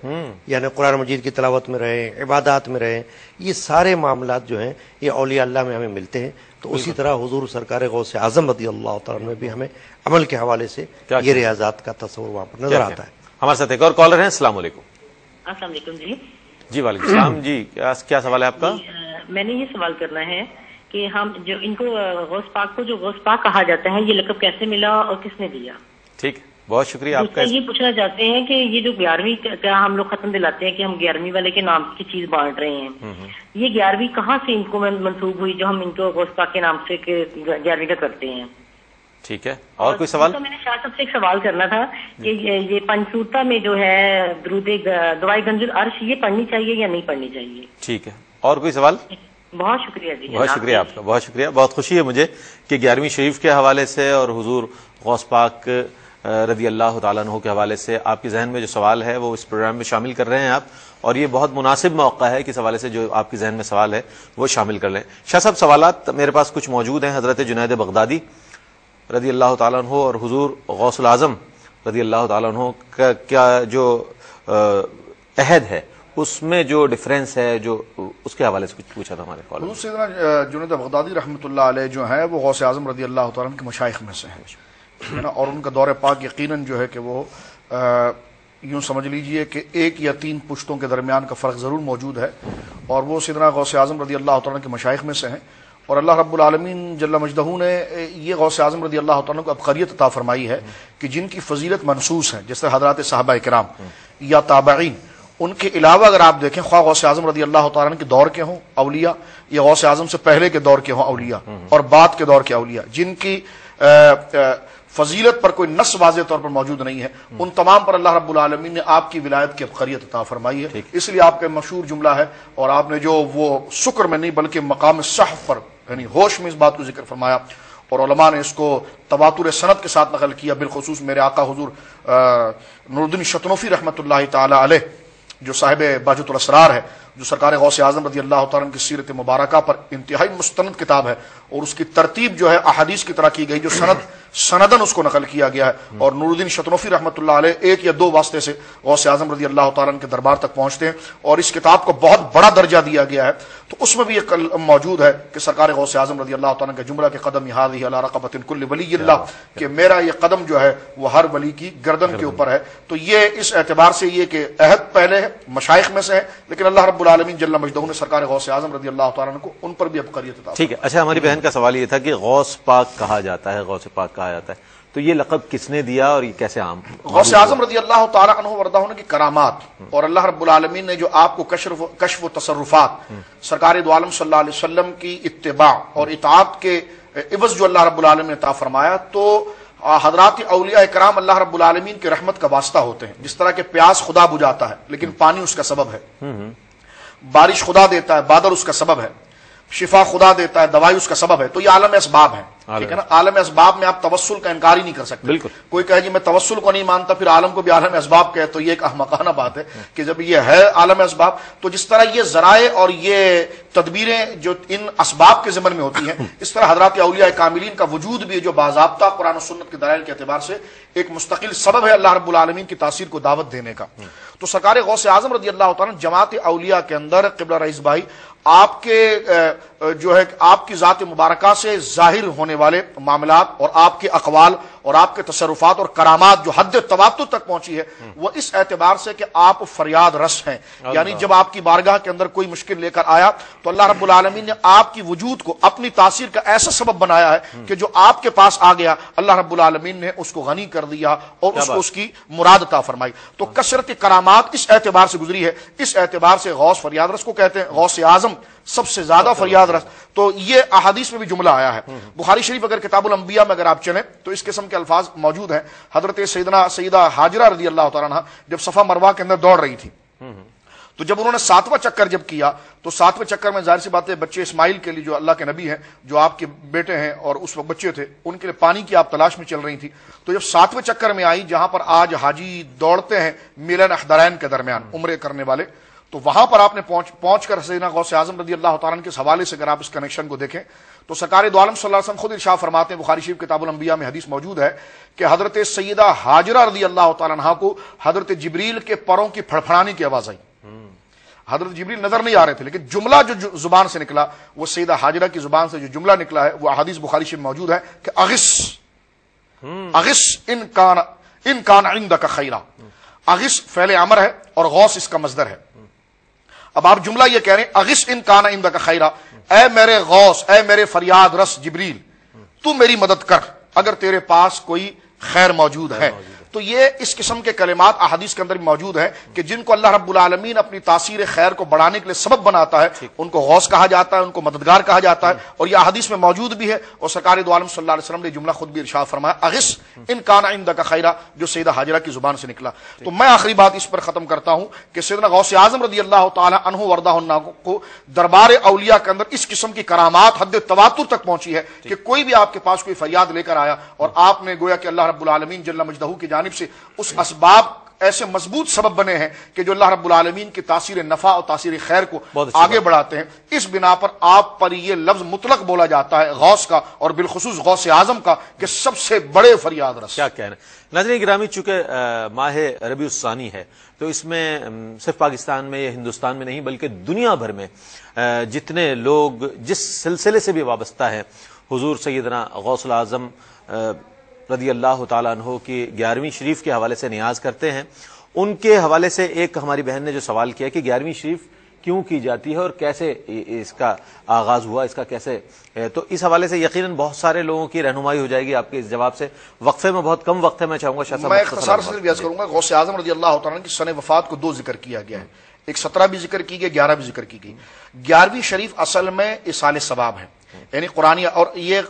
S4: یعنی قرآن مجید کی تلاوت میں رہے، عبادات میں رہے. یہ سارے معاملات جو ہیں یہ اولیاء اللہ میں ہمیں ملتے ہیں. تو اسی طرح حضور سرکار غوث اعظم رضی اللہ تعالیٰ میں بھی ہمیں عمل کے حوالے سے یہ ریاضات کا تصور وہاں پر نظر آتا ہے.
S1: ہمارے ساتھ ایک اور کالر ہیں. السلام علیکم.
S7: السلام علیکم. جی
S1: جی وعلیکم السلام. جی کیا سوال ہے آپ کا؟
S7: میں نے یہ سوال کرنا ہے کہ ہم جو ان کو غوث پاک کو جو غوث پاک کہا جاتا ہے یہ لقب کیسے ملا اور کس نے دیا؟
S1: ٹھیک، بہت شکریہ آپ کا.
S7: یہ پوچھنا چاہتے ہیں کہ یہ جو 11ویں کا ہم لوگ ختم دلاتے ہیں کہ ہم 11ویں والے کے نام کی چیز بانٹ رہے ہیں، یہ 11ویں کہاں سے ان کو منسوب ہوئی جو ہم ان کو غوث پاک کے نام سے 11ویں کا کرتے ہیں؟
S1: ٹھیک ہے، اور کوئی سوال؟
S7: میں نے شاہ صاحب سے ایک سوال کرنا تھا کہ یہ پنچورتا میں جو ہے درود دعائے گنج العرش یہ پڑھنی چاہیے یا نہیں پڑھنی چاہیے؟
S1: ٹھیک ہے، اور کوئی سوال؟
S7: بہت شکریہ جی.
S1: بہت شکریہ آپ کا، بہت شکریہ. بہت خوشی ہے مجھے کہ 11ویں شریف کے حوالے سے اور حضور غوث پاک رضی اللہ تعالیٰ عنہ کے حوالے سے آپ کے ذہن میں جو سوال ہے وہ اس پروگرام میں شامل کر رہے ہیں آپ، اور یہ بہت مناسب موقع ہے کہ اس حوالے سے جو آپ کے ذہن میں سوال ہے وہ شامل کر لیں. شاہ صاحب، سوالات میرے پاس کچھ موجود ہیں. حضرت جنید بغدادی رضی اللہ تعالیٰ عنہ اور حضور غوث العظم رضی اللہ تعالیٰ عنہ کا کیا جو عہد ہے اس میں جو ڈفرینس ہے، جو اس کے حوالے سے کچھ پوچھا تھا ہمارے کالر.
S2: حضور سیدنا جنید بغدادی رحمۃ اللہ علیہ جو ہیں وہ غوث اعظم رضی اللہ تعالیٰ عنہ کے مشائخ میں سے ہیں نا، اور ان کا دور پاک یقیناً جو ہے کہ وہ یوں سمجھ لیجئے کہ 1 یا 3 پشتوں کے درمیان کا فرق ضرور موجود ہے، اور وہ سیدنا غوث اعظم رضی اللہ تعالیٰ عنہ کے مشائخ میں سے ہیں. اور اللہ رب العالمین جل مجدہ نے یہ غوث اعظم رضی اللہ تعالیٰ عنہ کو عبقریت عطا فرمائی ہے کہ جن کی فضیلت منصوص ہے، جیسے حضرات صحابہ کرام یا تابعین، ان کے علاوہ اگر آپ دیکھیں خواہ غوث اعظم رضی اللہ تعالیٰ عنہ کے دور کے ہوں اولیاء یا غوث اعظم سے پہلے کے دور کے ہوں اولیاء اور بعد کے دور کے اولیاء، جن کی فضیلت پر کوئی نص واضح طور پر موجود نہیں ہے، ان تمام پر اللہ رب العالمین نے آپ کی ولایت کی عبقریت عطا فرمائی ہے. اس لیے آپ کا مشہور جملہ ہے، اور آپ نے جو وہ شکر میں نہیں بلکہ مقام صحف پر یعنی ہوش میں اس بات کو ذکر فرمایا، اور علماء نے اس کو تواتر سند کے ساتھ نقل کیا، بالخصوص میرے آقا حضور نور الدین شتنوفی رحمۃ اللہ تعالی علیہ جو صاحب باجۃ الاسرار ہے، جو سرکار غوث اعظم رضی اللہ تعالیٰ عنہ کی سیرت مبارکہ پر انتہائی مستند کتاب ہے، اور اس کی ترتیب جو ہے احادیث کی طرح کی گئی، جو سندن اس کو نقل کیا گیا ہے، اور نور الدین شتنوفی رحمۃ اللہ علیہ 1 یا 2 واسطے سے غوث اعظم رضی اللہ تعالیٰ عنہ کے دربار تک پہنچتے ہیں، اور اس کتاب کو بہت بڑا درجہ دیا گیا ہے. تو اس میں بھی ایک موجود ہے کہ سرکار غوث اعظم رضی اللہ تعالیٰ عنہ کا جملہ کہ قدم ھذہ علی رقبۃ کل ولی اللہ، کہ میرا یہ قدم جو ہے وہ ہر ولی کی گردن کے اوپر ہے. تو یہ اس اعتبار سے یہ کہ عہد پہلے ہے، مشائخ میں سے ہے، لیکن اللہ رب العالمین جل مجدہ نے سرکار غوث اعظم رضی اللہ تعالیٰ عنہ کو ان پر بھی عبقریت عطا.
S1: ٹھیک ہے. اچھا، ہماری بہن کا سوال یہ تھا کہ غوث پاک کہا جاتا ہے، غوث پاک کہا جاتا ہے، تو یہ لقب کس نے دیا اور یہ کیسے عام؟
S2: غوث اعظم رضی اللہ تعالیٰ عنہ وردہ کی کرامات، اور اللہ رب العالمین نے جو آپ کو کشف و تصرفات، سرکار دو عالم صلی اللہ علیہ وسلم کی اتباع اور اطاعت کے عوض جو اللہ رب العالمین نے عطا فرمایا، تو حضرات اولیاء کرام اللہ رب العالمین کی رحمت کا واسطہ ہوتے ہیں. جس طرح کہ پیاس خدا بجھاتا ہے لیکن پانی اس کا سبب ہے، بارش خدا دیتا ہے بادل اس کا سبب ہے، شفا خدا دیتا ہے دوائی اس کا سبب ہے. تو یہ عالم اسباب ہے، ٹھیک ہے نا. عالم اسباب میں آپ توسل کا انکار ہی نہیں کر سکتے. بالکل. کوئی کہے جی میں توسل کو نہیں مانتا پھر عالم کو بھی عالم اسباب کہے، تو یہ ایک احمقانہ بات ہے کہ جب یہ ہے عالم اسباب، تو جس طرح یہ ذرائع اور یہ تدبیریں جو ان اسباب کے ضمن میں ہوتی ہیں، اس طرح حضرات اولیاء کاملین کا وجود بھی جو باضابطہ قرآن و سنت کے دلائل کے اعتبار سے ایک مستقل سبب ہے اللہ رب العالمین کی تاثیر کو دعوت دینے کا. تو سرکار غوث اعظم رضی اللہ تعالیٰ جماعت اولیاء کے اندر قبلہ رئیس بھائی آپ کے جو ہے آپ کی ذات مبارکہ سے ظاہر ہونے والے معاملات اور آپ کے اقوال اور آپ کے تصرفات اور کرامات جو حد تواتر تک پہنچی ہے، وہ اس اعتبار سے کہ آپ فریاد رس ہیں. یعنی جب آپ کی بارگاہ کے اندر کوئی مشکل لے کر آیا تو اللہ رب العالمین نے آپ کی وجود کو اپنی تاثیر کا ایسا سبب بنایا ہے کہ جو آپ کے پاس آ گیا اللہ رب العالمین نے اس کو غنی کر دیا اور اس کو اس کی مراد عطا فرمائی. تو کثرت کرامات اس اعتبار سے گزری ہے، اس اعتبار سے غوث فریاد رس کو کہتے ہیں، غوث اعظم سب سے زیادہ فریاد رس. تو یہ احادیث میں بھی جملہ آیا ہے. بخاری شریف اگر کتاب الانبیاء میں اگر آپ چلیں تو اس قسم کے الفاظ موجود ہیں. حضرت سیدہ حاجرہ رضی اللہ تعالیٰ عنہ جب صفا مروہ کے اندر دوڑ رہی تھی، تو جب انہوں نے 7واں چکر جب کیا تو 7ویں چکر میں ظاہر سی بات ہے بچے اسماعیل کے لیے جو اللہ کے نبی ہیں، جو آپ کے بیٹے ہیں اور اس وقت بچے تھے، ان کے لیے پانی کی آپ تلاش میں چل رہی تھی. تو جب 7ویں چکر میں آئی جہاں پر آج حاجی دوڑتے ہیں میلان احدرین کے درمیان عمرے کرنے والے، تو وہاں پر آپ نے پہنچ کر سیدنا غوث اعظم رضی اللہ تعالیٰ عنہ کے حوالے سے اگر آپ اس کنیکشن کو دیکھیں تو سرکار دو عالم صلی اللہ علیہ وسلم خود ارشاد فرماتے ہیں، بخاری شریف کتاب الانبیاء میں حدیث موجود ہے کہ حضرت سیدہ حاجرہ رضی اللہ تعالیٰ عنہ کو حضرت جبریل کے پروں کی پھڑپھڑانے کی آواز آئی. حضرت جبریل نظر نہیں آ رہے تھے، لیکن جملہ جو زبان سے نکلا، وہ سیدہ حاجرہ کی زبان سے جو جملہ نکلا ہے وہ حدیث بخاری شریف موجود ہے کہ اغث ان کان عندک خیرا. اغث فعل امر ہے اور غوث اس کا مصدر ہے. اب آپ جملہ یہ کہہ رہے ہیں اغث ان کان عندک خیرا، اے میرے غوث، اے میرے فریاد رس جبریل، تو میری مدد کر اگر تیرے پاس کوئی خیر موجود ہے. تو یہ اس قسم کے کلمات احادیث کے اندر بھی موجود ہیں کہ جن کو اللہ رب العالمین اپنی تاثیر خیر کو بڑھانے کے لیے سبب بناتا ہے ان کو غوث کہا جاتا ہے، ان کو مددگار کہا جاتا ہے، اور یہ احادیث میں موجود بھی ہے. اور سرکار دو عالم صلی اللہ علیہ وسلم نے جملہ خود بھی ارشاد فرمایا اغث ان کان عندک خیرا، جو سیدہ حاجرہ کی زبان سے نکلا. تو میں آخری بات اس پر ختم کرتا ہوں کہ سیدنا غوث اعظم رضی اللہ تعالی عنہ وردہ عنہ کو دربار اولیاء کے اندر اس قسم کی کرامات حد تواتر تک پہنچی ہے کہ کوئی بھی آپ کے پاس کوئی فریاد لے کر آیا اور آپ نے گویا کہ اللہ رب العالمین جل مجدہ کی جانب سے اس اسباب ایسے مضبوط سبب بنے ہیں کہ جو اللہ رب العالمین کی تاثیر نفع اور تاثیر خیر کو آگے بڑھاتے ہیں. اس بنا پر آپ پر یہ لفظ مطلق بولا جاتا ہے غوث کا، اور بالخصوص غوث اعظم کا، کہ سب سے بڑے فریاد رس.
S1: کیا کہنا ہے ناظرین گرامی، چونکہ ماہ ربیع الثانی ہے تو اس میں صرف پاکستان میں یا ہندوستان میں نہیں بلکہ دنیا بھر میں جتنے لوگ جس سلسلے سے بھی وابستہ ہیں حضور سیدنا غوث الاعظم رضی اللہ تعالیٰ عنہ کی 11ویں شریف کے حوالے سے نیاز کرتے ہیں، ان کے حوالے سے ایک ہماری بہن نے جو سوال کیا کہ 11ویں شریف کیوں کی جاتی ہے اور کیسے اس کا آغاز ہوا، اس کا کیسے، تو اس حوالے سے یقیناً بہت سارے لوگوں کی رہنمائی ہو جائے گی آپ کے اس جواب سے. وقفے میں بہت کم وقت ہے، میں چاہوں گا شاہ صاحب
S2: میں اختصار سے بیان کروں گا. غوث اعظم رضی اللہ تعالیٰ عنہ کی سن وفات کو 2 ذکر کیا گیا ہے، ایک 17 بھی ذکر کی گئی، 11 بھی ذکر کی گئی. 11ویں شریف اصل میں اصال ثواب ہے، یعنی قرآن، اور یہ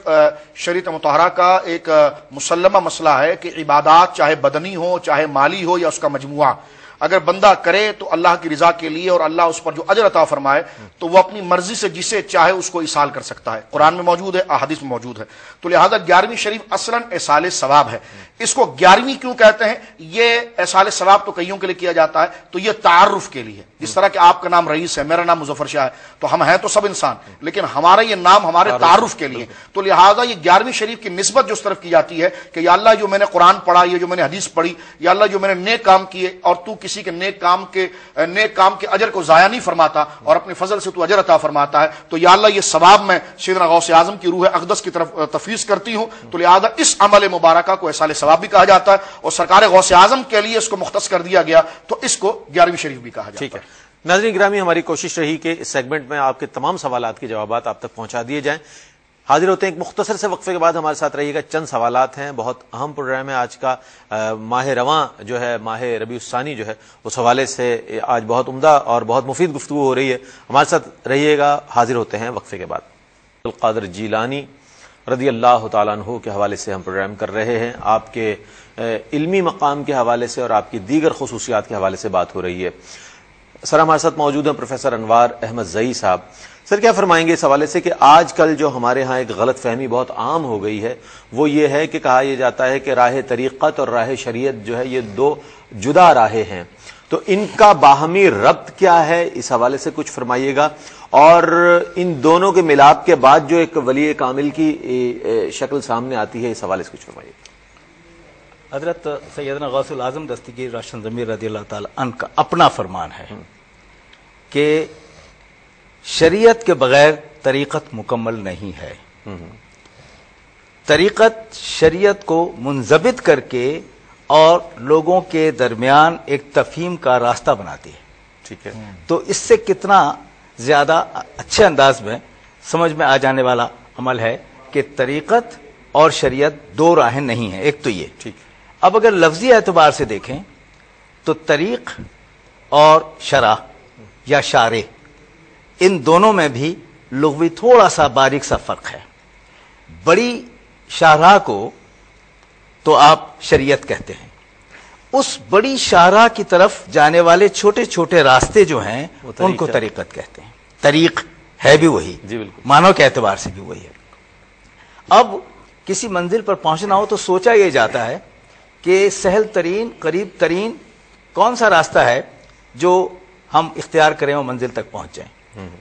S2: شریعت مطہرہ کا ایک مسلمہ مسئلہ ہے کہ عبادات چاہے بدنی ہو چاہے مالی ہو یا اس کا مجموعہ، اگر بندہ کرے تو اللہ کی رضا کے لیے اور اللہ اس پر جو اجر عطا فرمائے تو وہ اپنی مرضی سے جسے چاہے اس کو ایصال کر سکتا ہے. قرآن میں موجود ہے، احادیث میں موجود ہے. تو لہذا 11ویں شریف اصلاً ایصال ثواب ہے. اس کو 11ویں کیوں کہتے ہیں؟ یہ ایصال ثواب تو کئیوں کے لیے کیا جاتا ہے، تو یہ تعارف کے لیے. جس طرح کہ آپ کا نام رئیس ہے، میرا نام مظفر شاہ ہے، تو ہم ہیں تو سب انسان، لیکن ہمارا یہ نام ہمارے تعارف کے لیے. تو لہذا یہ 11ویں شریف کی نسبت جو اس طرف کی جاتی ہے کہ یا اللہ جو میں نے قرآن پڑھا، یہ جو میں نے حدیث پڑھی، یا اللہ جو میں نے نیک کام کیے، اور تو کسی کے نیک کام کے اجر کو ضائع نہیں فرماتا اور اپنے فضل سے تو اجر عطا فرماتا ہے، تو یا اللہ یہ ثواب میں سیدنا غوث اعظم کی روح اقدس کی طرف تفویض کرتی ہوں. تو لہذا اس عمل مبارکہ کو ایصال ثواب بھی کہا جاتا ہے، اور سرکار غوث اعظم کے لیے اس کو مختص کر دیا گیا تو اس کو 11ویں شریف بھی کہا جاتا ہے.
S1: ناظرین گرامی، ہماری کوشش رہی کہ اس سیگمنٹ میں آپ کے تمام سوالات کے جوابات آپ تک پہنچا دیے جائیں. حاضر ہوتے ہیں ایک مختصر سے وقفے کے بعد. ہمارے ساتھ رہیے گا، چند سوالات ہیں، بہت اہم پروگرام ہے آج کا. ماہ رواں جو ہے، ماہ ربیع الثانی جو ہے، اس حوالے سے آج بہت عمدہ اور بہت مفید گفتگو ہو رہی ہے. ہمارے ساتھ رہیے گا. حاضر ہوتے ہیں وقفے کے بعد. القادر جیلانی رضی اللہ تعالیٰ عنہ کے حوالے سے ہم پروگرام کر رہے ہیں. آپ کے علمی مقام کے حوالے سے اور آپ کی دیگر خصوصیات کے حوالے سے بات ہو رہی ہے. سر ہمارے ساتھ موجود ہیں پروفیسر انوار احمد زئی صاحب. سر کیا فرمائیں گے اس حوالے سے کہ آج کل جو ہمارے ہاں ایک غلط فہمی بہت عام ہو گئی ہے وہ یہ ہے کہ کہا یہ جاتا ہے کہ راہ طریقت اور راہ شریعت جو ہے یہ 2 جدا راہیں ہیں، تو ان کا باہمی ربط کیا ہے، اس حوالے سے کچھ فرمائیے گا. اور ان دونوں کے ملاپ کے بعد جو ایک ولی کامل کی شکل سامنے آتی ہے، اس حوالے سے کچھ فرمائیے گا.
S3: حضرت سیدنا غوث الاعظم دستگیر راشن ضمیر رضی اللہ تعالی عنہ کا اپنا فرمان ہے کہ شریعت کے بغیر طریقت مکمل نہیں ہے. طریقت شریعت کو منضبط کر کے اور لوگوں کے درمیان ایک تفہیم کا راستہ بناتی ہے.
S1: ٹھیک ہے.
S3: تو اس سے کتنا زیادہ اچھے انداز میں سمجھ میں آ جانے والا عمل ہے کہ طریقت اور شریعت 2 راہیں نہیں ہیں. ایک تو یہ.
S1: ٹھیک.
S3: اب اگر لفظی اعتبار سے دیکھیں تو طریق اور شرع یا شارع، ان دونوں میں بھی لغوی تھوڑا سا باریک سا فرق ہے. بڑی شاہراہ کو تو آپ شریعت کہتے ہیں، اس بڑی شاہراہ کی طرف جانے والے چھوٹے چھوٹے راستے جو ہیں ان کو طریقت کہتے ہیں. طریق ہے بھی وہی،
S1: جی بالکل،
S3: معنوں کے اعتبار سے بھی وہی ہے. اب کسی منزل پر پہنچنا ہو تو سوچا یہ جاتا ہے کہ سہل ترین، قریب ترین کون سا راستہ ہے جو ہم اختیار کریں اور منزل تک پہنچ جائیں.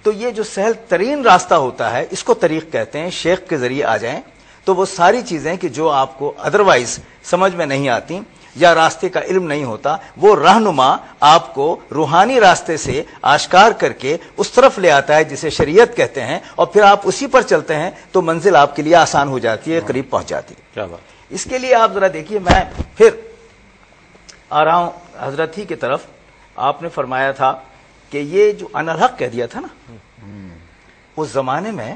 S3: تو یہ جو سہل ترین راستہ ہوتا ہے اس کو طریق کہتے ہیں. شیخ کے ذریعے آ جائیں تو وہ ساری چیزیں کہ جو آپ کو ادروائز سمجھ میں نہیں آتی یا راستے کا علم نہیں ہوتا، وہ رہنما آپ کو روحانی راستے سے آشکار کر کے اس طرف لے آتا ہے جسے شریعت کہتے ہیں، اور پھر آپ اسی پر چلتے ہیں تو منزل آپ کے لیے آسان ہو جاتی ہے، قریب پہنچ جاتی ہے.
S1: کیا بات.
S3: اس کے لیے آپ ذرا دیکھیے، میں پھر آ رہا ہوں حضرت ہی کی طرف. آپ نے فرمایا تھا کہ یہ جو انالحق کہہ دیا تھا نا، اس زمانے میں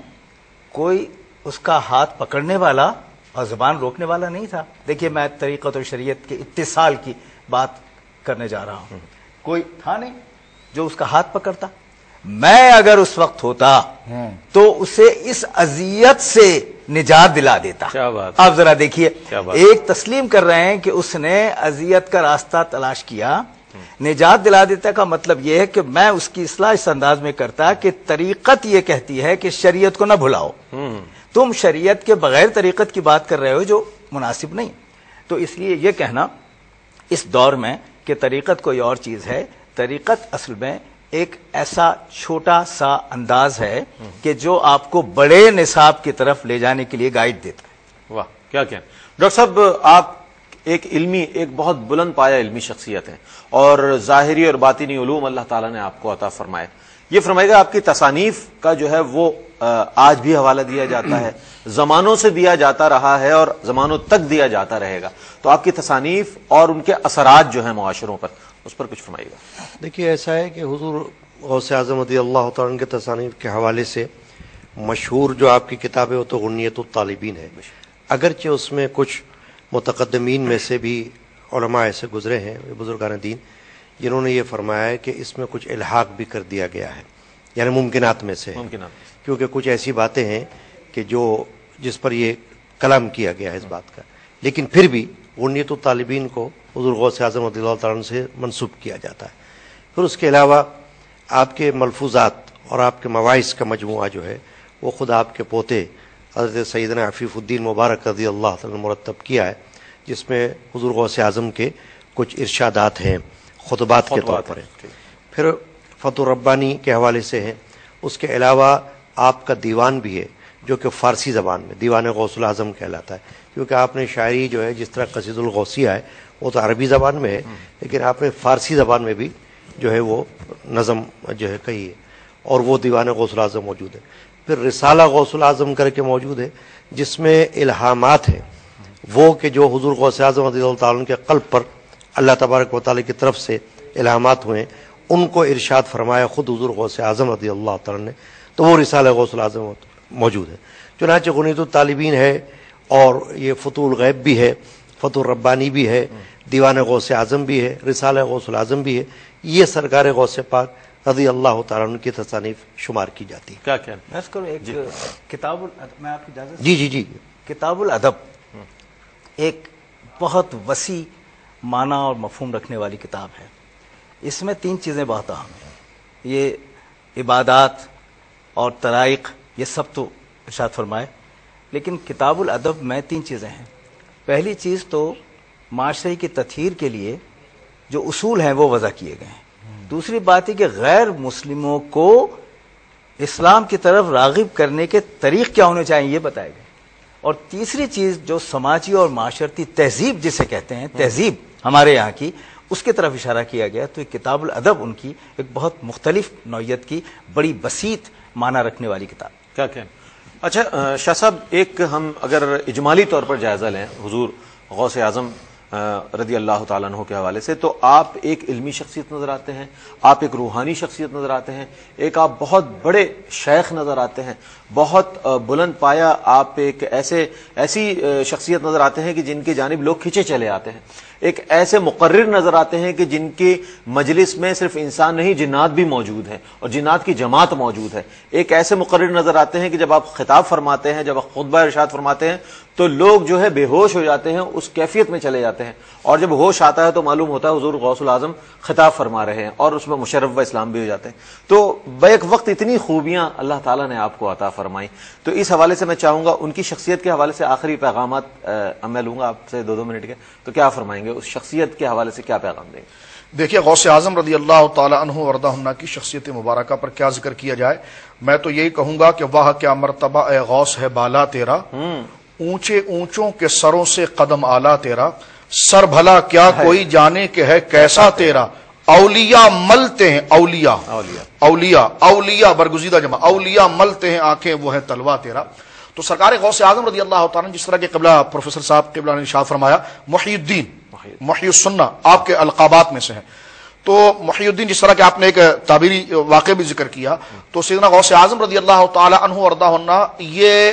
S3: کوئی اس کا ہاتھ پکڑنے والا اور زبان روکنے والا نہیں تھا. دیکھیے میں طریقت اور شریعت کے اتصال کی بات کرنے جا رہا ہوں. کوئی تھا نہیں جو اس کا ہاتھ پکڑتا. میں اگر اس وقت ہوتا تو اسے اس اذیت سے نجات دلا دیتا.
S1: کیا بات.
S3: آپ ذرا دیکھیے, ایک تسلیم کر رہے ہیں کہ اس نے اذیت کا راستہ تلاش کیا, نجات دلا دیتا کا مطلب یہ ہے کہ میں اس کی اصلاح اس انداز میں کرتا کہ طریقت یہ کہتی ہے کہ شریعت کو نہ بھلاؤ, تم شریعت کے بغیر طریقت کی بات کر رہے ہو جو مناسب نہیں. تو اس لیے یہ کہنا اس دور میں کہ طریقت کوئی اور چیز ہے, طریقت اصل میں ایک ایسا چھوٹا سا انداز ہے کہ جو آپ کو بڑے نصاب کی طرف لے جانے کے لیے گائیڈ دیتا ہے.
S1: واہ کیا کہیں ڈاکٹر صاحب, آپ ایک بہت بلند پایا علمی شخصیت ہیں اور ظاہری اور باطنی علوم اللہ تعالیٰ نے آپ کو عطا فرمائے. یہ فرمائے گا آپ کی تصانیف کا جو ہے وہ آج بھی حوالہ دیا جاتا ہے, زمانوں سے دیا جاتا رہا ہے اور زمانوں تک دیا جاتا رہے گا. تو آپ کی تصانیف اور ان کے اثرات جو ہیں معاشروں پر, اس پر کچھ فرمائیے گا.
S4: دیکھیے ایسا ہے کہ حضور غوث اعظم رضی اللہ تعالیٰ عنہ کے تصانیف کے حوالے سے مشہور جو آپ کی کتاب ہے وہ تو غنیۃ الطالبین ہے. اگرچہ اس میں کچھ متقدمین میں سے بھی علماء ایسے گزرے ہیں بزرگان دین جنہوں نے یہ فرمایا ہے کہ اس میں کچھ الحاق بھی کر دیا گیا ہے, یعنی ممکنات میں سے, کیونکہ کچھ ایسی باتیں ہیں کہ جس پر یہ کلام کیا گیا ہے اس بات کا, لیکن پھر بھی غنیۃ الطالبین کو حضور غوث اعظم رضی اللہ تعالیٰ عنہ سے منسوب کیا جاتا ہے. پھر اس کے علاوہ آپ کے ملفوظات اور آپ کے مواعظ کا مجموعہ جو ہے وہ خود آپ کے پوتے حضرت سیدنا عفیف الدین مبارک رضی اللہ تعالیٰ نے مرتب کیا ہے, جس میں حضور غوث اعظم کے کچھ ارشادات ہیں, خطبات کے طور پر ہیں. پھر فتح الربانی کے حوالے سے ہیں. اس کے علاوہ آپ کا دیوان بھی ہے جو کہ فارسی زبان میں دیوان غوث الاعظم کہلاتا ہے, کیونکہ آپ نے شاعری جو ہے جس طرح قصید الغوثیہ ہے وہ تو عربی زبان میں ہے, لیکن آپ نے فارسی زبان میں بھی جو ہے وہ نظم جو ہے کہی ہے, اور وہ دیوان غوث الاعظم موجود ہے. پھر رسالہ غوث الاعظم کر کے موجود ہے جس میں الہامات ہیں وہ کہ جو حضور غوث اعظم رضی اللہ تعالیٰ عنہ کے قلب پر اللہ تبارک و تعالیٰ کی طرف سے الہامات ہوئے, ان کو ارشاد فرمایا خود حضور غوث اعظم رضی اللہ تعالیٰ نے, تو وہ رسالہ غوث الاعظم موجود ہے. چنانچہ غنیۃ الطالبین ہے, اور یہ فتح الغیب بھی ہے, فتح الربانی بھی ہے, دیوان غوث اعظم بھی ہے, رسالہ غوث الاعظم بھی ہے. یہ سرکار غوث پاک رضی اللہ تعالیٰ عنہ کی تصانیف شمار کی جاتی ہے.
S1: کیا کہنا
S3: میں اس کو ایک کتاب میں آپ کی اجازت
S4: جی
S3: کتاب الادب ایک بہت وسیع معنی اور مفہوم رکھنے والی کتاب ہے. اس میں 3 چیزیں بہت اہم ہیں. یہ عبادات اور طرائق یہ سب تو ارشاد فرمائے, لیکن کتاب الادب میں 3 چیزیں ہیں. پہلی چیز تو معاشرے کی تطہیر کے لیے جو اصول ہیں وہ وضع کیے گئے ہیں. دوسری بات ہے کہ غیر مسلموں کو اسلام کی طرف راغب کرنے کے طریق کیا ہونے چاہیے یہ بتائے گئے. اور تیسری چیز جو سماجی اور معاشرتی تہذیب جسے کہتے ہیں, تہذیب ہمارے یہاں کی, اس کی طرف اشارہ کیا گیا. تو کتاب الادب ان کی ایک بہت مختلف نوعیت کی بڑی بسیط معنی رکھنے والی کتاب.
S1: کیا کہیں. اچھا شاہ صاحب, ایک ہم اگر اجمالی طور پر جائزہ لیں حضور غوث اعظم رضی اللہ تعالیٰ عنہ کے حوالے سے, تو آپ ایک علمی شخصیت نظر آتے ہیں, آپ ایک روحانی شخصیت نظر آتے ہیں, ایک آپ بہت بڑے شیخ نظر آتے ہیں, بہت بلند پایا آپ ایک ایسی شخصیت نظر آتے ہیں کہ جن کی جانب لوگ کھینچے چلے آتے ہیں. ایک ایسے مقرر نظر آتے ہیں کہ جن کی مجلس میں صرف انسان نہیں جنات بھی موجود ہیں اور جنات کی جماعت موجود ہے. ایک ایسے مقرر نظر آتے ہیں کہ جب آپ خطاب فرماتے ہیں, جب آپ خطبہ ارشاد فرماتے ہیں تو لوگ جو ہے بے ہوش ہو جاتے ہیں, اس کیفیت میں چلے جاتے ہیں, اور جب ہوش آتا ہے تو معلوم ہوتا ہے حضور غوث الاعظم خطاب فرما رہے ہیں, اور اس میں مشرف و اسلام بھی ہو جاتے ہیں. تو بیک وقت اتنی خوبیاں اللہ تعالیٰ نے آپ کو عطا فرمائی. تو اس حوالے سے میں چاہوں گا ان کی شخصیت کے حوالے سے آخری پیغامات میں لوں گا آپ سے 2 منٹ کے, تو کیا فرمائیں گے اس شخصیت کے حوالے سے, کیا پیغام دیں گے؟
S2: دیکھیے غوث اعظم رضی اللہ تعالی عنہ وردہ عنہ کی شخصیت مبارکہ پر کیا ذکر کیا جائے. میں تو یہی کہوں گا کہ واہ کیا مرتبہ اے غوث ہے بالا تیرا, اونچے اونچوں کے سروں سے قدم آلہ تیرا, سر بھلا کیا کوئی جانے کہ ہے کیسا تیرا, اولیاء ملتے ہیں اولیاء برگزیدہ جمع, اولیاء ملتے ہیں آنکھیں وہ ہے تلوا تیرا. تو سرکار غوث اعظم رضی اللہ تعالیٰ جس طرح کے قبلہ پروفیسر صاحب قبلہ نے ارشاد فرمایا محی الدین, محی السنہ آپ کے القابات میں سے ہیں. تو محی الدین جس طرح کہ آپ نے ایک تعبیری واقعہ بھی ذکر کیا, تو سیدنا غوث اعظم رضی اللہ تعالی عنہ وارضاہ عنہ یہ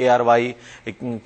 S1: ARY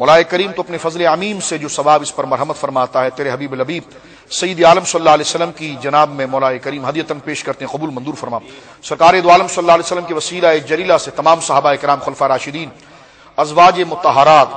S2: مولا کریم تو اپنے فضل عمیم سے جو ثواب اس پر مرحمت فرماتا ہے، تیرے حبیب لبیب سید عالم صلی اللہ علیہ وسلم کی جناب میں مولا کریم ہدیتاً پیش کرتے ہیں، قبول منظور فرما۔ سرکار دو عالم صلی اللہ علیہ وسلم کے وسیلہ جلیلہ سے تمام صحابہ کرام، خلفاء راشدین، ازواج مطہرات،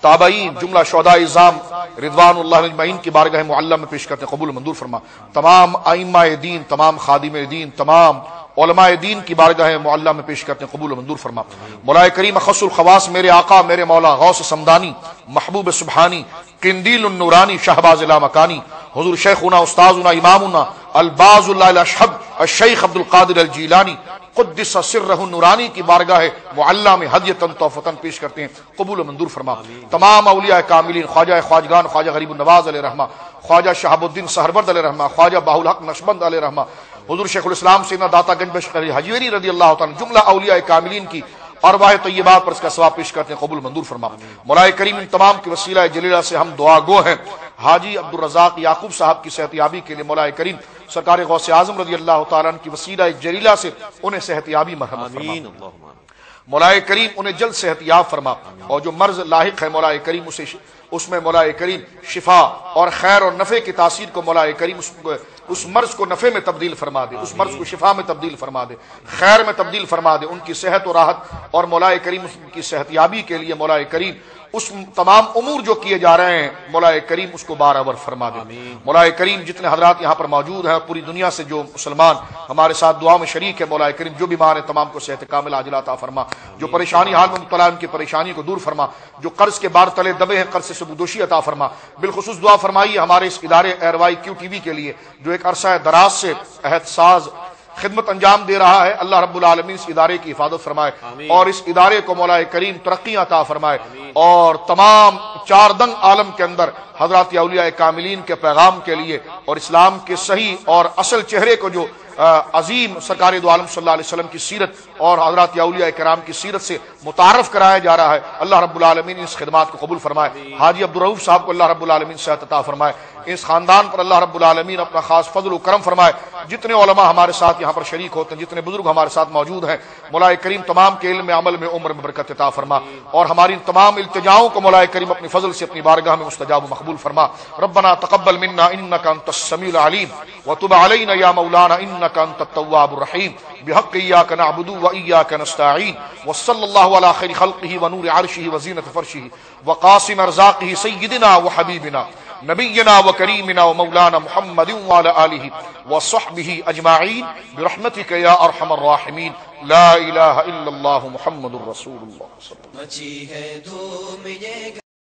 S2: تابعین، جملہ شہداء اعظام رضوان اللہ اجمعین کی بارگاہ معلہ میں پیش کرتے ہیں، قبول منظور فرما۔ تمام ائمہ دین، تمام خادم دین، تمام علماء دین کی بارگاہ معلہ میں پیش کرتے ہیں، قبول منظور فرما۔ مولا کریم اخص الخواص میرے آقا میرے مولا غوث سمدانی، محبوب سبحانی، قندیل النورانی، شہباز لامکانی، حضور شیخنا استاذنا امامنا الباز اللہ الاشہب الشیخ عبد القادر الجیلانی قدس سرہ النورانی کی بارگاہ معلہ میں ہدیتاً تحفتاً پیش کرتے ہیں، قبول منظور فرما۔ تمام اولیاء کاملین، خواجہ خواجگان، خواجہ غریب النواز علیہ رحمہ، خواجہ شہاب الدین سہرورد علیہ رحمہ، خواجہ باہ الحق نقشبند علیہ رحمہ، حضور شیخ الاسلام سیدنا داتا گنج بخش حجویری رضی اللہ تعالیٰ، جملہ اولیاء کاملین کی ارواح طیبات پر اس کا ثواب پیش کرتے ہیں، قبول منظور فرما۔ مولا کریم ان تمام کے وسیلہ جلیلہ سے ہم دعا گو ہیں، حاجی عبد الرزاق یعقوب صاحب کی صحت یابی کے لیے مولا کریم سرکار غوث اعظم رضی اللہ تعالیٰ عنہ کی وسیلہ جلیلہ سے انہیں صحت یابی مرحمت فرما۔ مولا کریم انہیں جلد صحت یاب فرما، اور جو مرض لاحق ہے مولا کریم اس میں مولا کریم شفا اور خیر اور نفع کی تاثیر کو مولا کریم اس مرض کو نفع میں تبدیل فرما دے، اس مرض کو شفا میں تبدیل فرما دے، خیر میں تبدیل فرما دے، ان کی صحت و راحت اور مولا کریم کی صحت یابی کے لیے مولا کریم اس تمام امور جو کیے جا رہے ہیں مولا کریم اس کو برابر فرما دے۔ مولا کریم جتنے حضرات یہاں پر موجود ہیں، پوری دنیا سے جو مسلمان ہمارے ساتھ دعا میں شریک ہے مولا کریم، جو بیمار ہیں تمام کو صحت کامل عاجلہ عطا فرما، جو پریشانی حال میں مبتلا ان کی پریشانی کو دور فرما، جو قرض کے بار تلے دبے ہیں قرض سے سبکدوشی عطا فرما۔ بالخصوص دعا فرمائیے ہمارے اس ادارے ایروائی کیو ٹی وی کے لیے جو ایک عرصہ دراز سے عہد ساز خدمت انجام دے رہا ہے، اللہ رب العالمین اس ادارے کی حفاظت فرمائے اور اس ادارے کو مولا کریم ترقی عطا فرمائے، اور تمام چار دنگ عالم کے اندر حضرات اولیاء کاملین کے پیغام کے لیے اور اسلام کے صحیح اور اصل چہرے کو جو عظیم سرکار دو عالم صلی اللہ علیہ وسلم کی سیرت اور حضرات اولیاء کرام کی سیرت سے متعارف کرایا جا رہا ہے، اللہ رب العالمین اس خدمات کو قبول فرمائے۔ حاجی عبدالرؤوف صاحب کو اللہ رب العالمین صحت عطا فرمائے، اس خاندان پر اللہ رب العالمین اپنا خاص فضل و کرم فرمائے۔ جتنے علماء ہمارے ساتھ یہاں پر شریک ہوتے ہیں، جتنے بزرگ ہمارے ساتھ موجود ہیں، مولا کریم تمام کے علم میں، عمل میں، عمر میں برکت عطا فرما، اور ہماری تمام التجاؤں کو مولا کریم اپنی فضل سے اپنی بارگاہ میں مستجاب و مقبول فرما۔ ربنا تقبل منا انك انت السميع العليم وتب علينا يا مولانا انك انت التواب الرحيم بحق اياك نعبد واياك نستعين وصلى الله على خير خلقه ونور عرشه وزينة فرشه وقاسم ارزاقه سيدنا وحبيبنا نبينا وكريمنا ومولانا محمد وعلى آله وصحبه أجمعين برحمتك يا أرحم الراحمين لا إله إلا الله محمد رسول الله صلى الله عليه وسلم۔